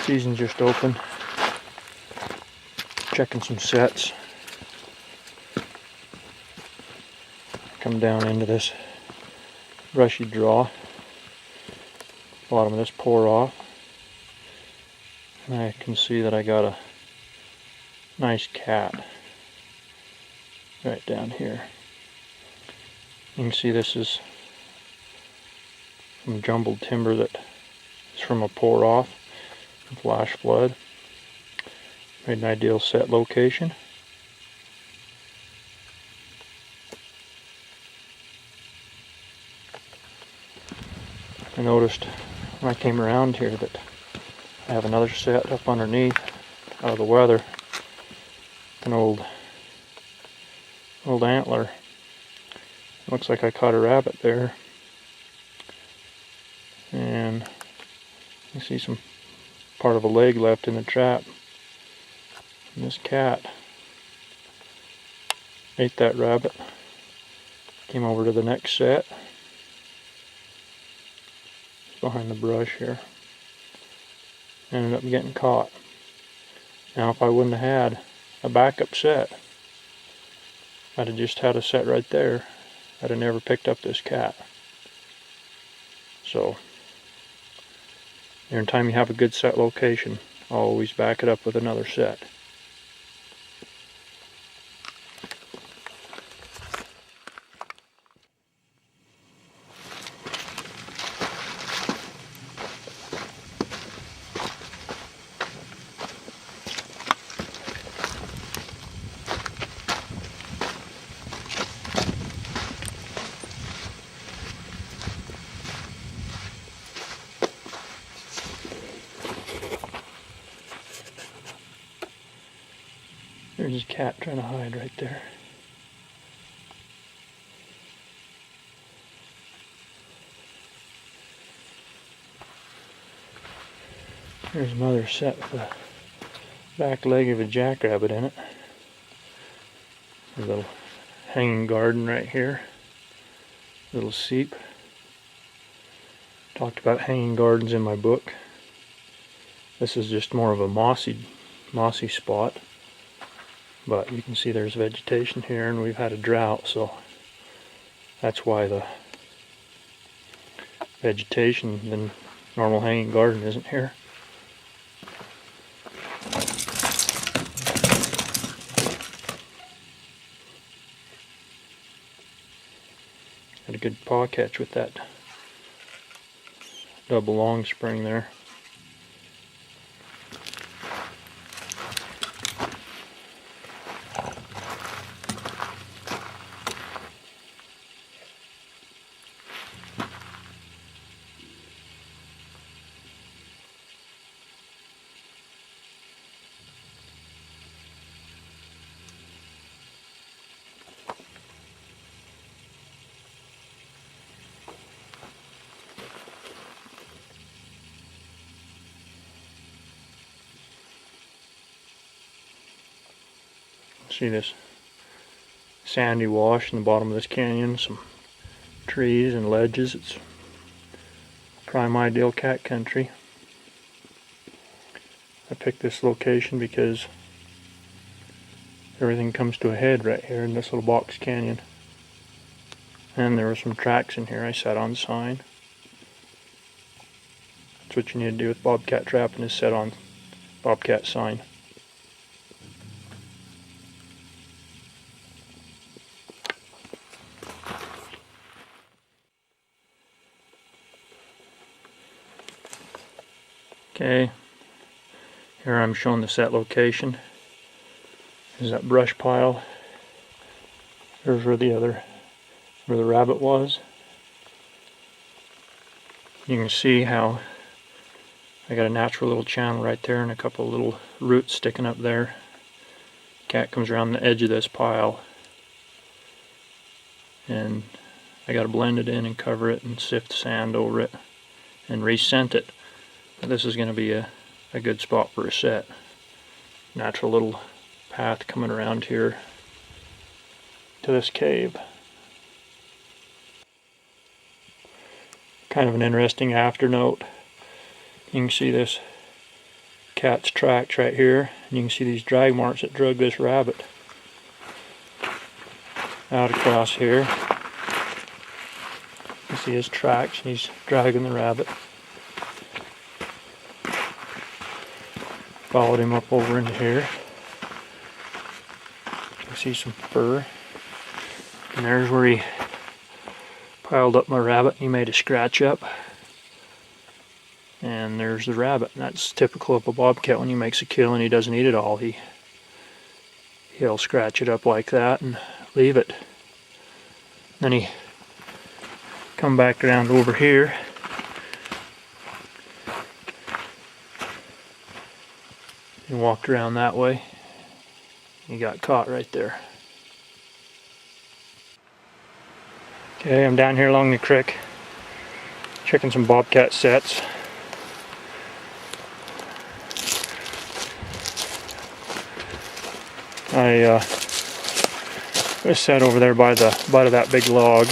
Season just opened. Checking some sets. Come down into this brushy draw. Bottom of this pour off. And I can see that I got a nice cat right down here. You can see this is some jumbled timber that is from a pour off, flash flood. Made an ideal set location. I noticed when I came around here that I have another set up underneath out of the weather. An old antler. Looks like I caught a rabbit there. And you see some part of a leg left in the trap. And this cat ate that rabbit. Came over to the next set. Behind the brush here. Ended up getting caught. Now if I wouldn't have had a backup set, I'd have just had a set right there. I'd have never picked up this cat. So, every time you have a good set location, always back it up with another set. There's his cat trying to hide right there. There's another set with a back leg of a jackrabbit in it. A little hanging garden right here. Little seep. Talked about hanging gardens in my book. This is just more of a mossy spot. But you can see there's vegetation here, and we've had a drought, so that's why the vegetation in normal hanging garden isn't here. Had a good paw catch with that double long spring there. See this sandy wash in the bottom of this canyon, some trees and ledges. It's prime ideal cat country. I picked this location because everything comes to a head right here in this little box canyon. And there were some tracks in here. I sat on sign. That's what you need to do with bobcat trapping, is set on bobcat sign. Okay, here I'm showing the set location. There's that brush pile. There's where the rabbit was. You can see how I got a natural little channel right there and a couple of little roots sticking up there. Cat comes around the edge of this pile, and I got to blend it in and cover it and sift sand over it and re-scent it. This is going to be a good spot for a set. Natural little path coming around here to this cave. Kind of an interesting afternote. You can see this bobcat's tracks right here, and you can see these drag marks that drug this rabbit out across here. You see his tracks, and he's dragging the rabbit. Followed him up over into here. You can see some fur. And there's where he piled up my rabbit. He made a scratch up. And there's the rabbit. And that's typical of a bobcat. When he makes a kill and he doesn't eat it all, he'll scratch it up like that and leave it. Then he come back around over here. And walked around that way. He got caught right there. Okay, I'm down here along the creek, checking some bobcat sets. I was set over there by the butt of that big log,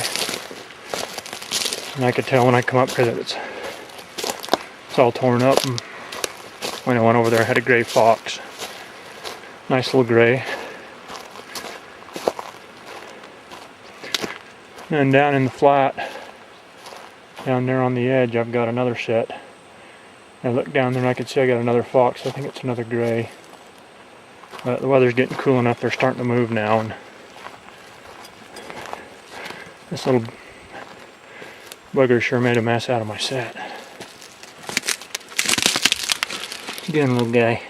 and I could tell when I come up because it's all torn up. And when I went over there, I had a gray fox, nice little gray. And down in the flat, down there on the edge, I've got another set. I looked down there and I could see I got another fox. I think it's another gray. But the weather's getting cool enough, they're starting to move now. And this little bugger sure made a mess out of my set. Get him, little guy.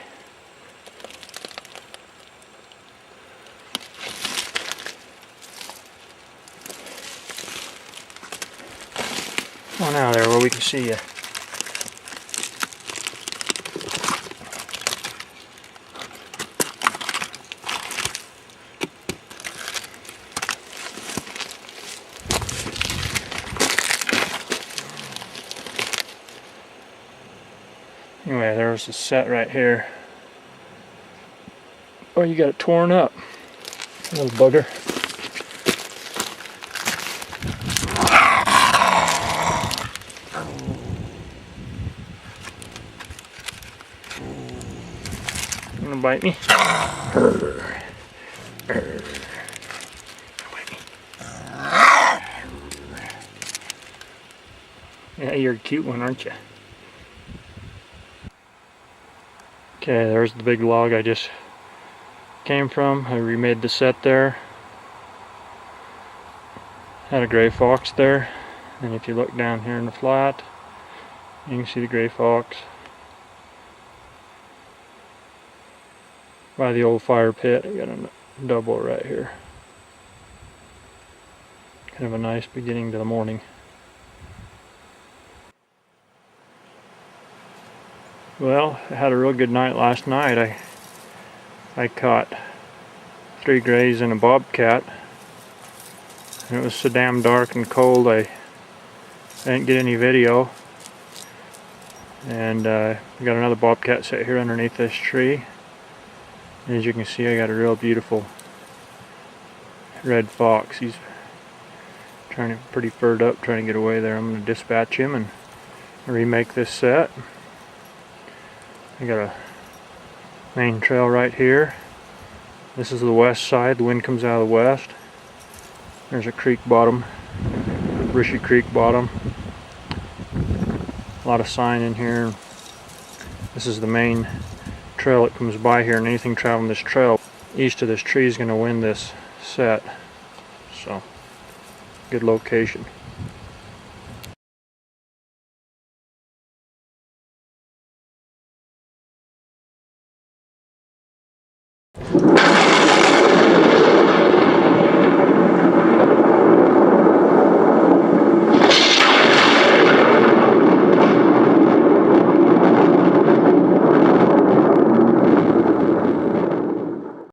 Come on out of there where we can see you. Anyway, there's a set right here. Oh, you got it torn up, little bugger. You gonna bite me? Arr. Arr. Bite me. Yeah, you're a cute one, aren't you? Okay, there's the big log I just came from. I remade the set there. Had a gray fox there. And if you look down here in the flat, you can see the gray fox by the old fire pit. I got a double right here. Kind of a nice beginning to the morning. Well, I had a real good night last night. I caught 3 grays and a bobcat. And it was so damn dark and cold I didn't get any video. And we got another bobcat set here underneath this tree. And as you can see, I got a real beautiful red fox. He's pretty furred up, trying to get away there. I'm going to dispatch him and remake this set. I got a main trail right here. This is the west side. The wind comes out of the west. There's a creek bottom, Brushy Creek bottom. A lot of sign in here. This is the main trail that comes by here, and anything traveling this trail east of this tree is going to win this set. So, good location.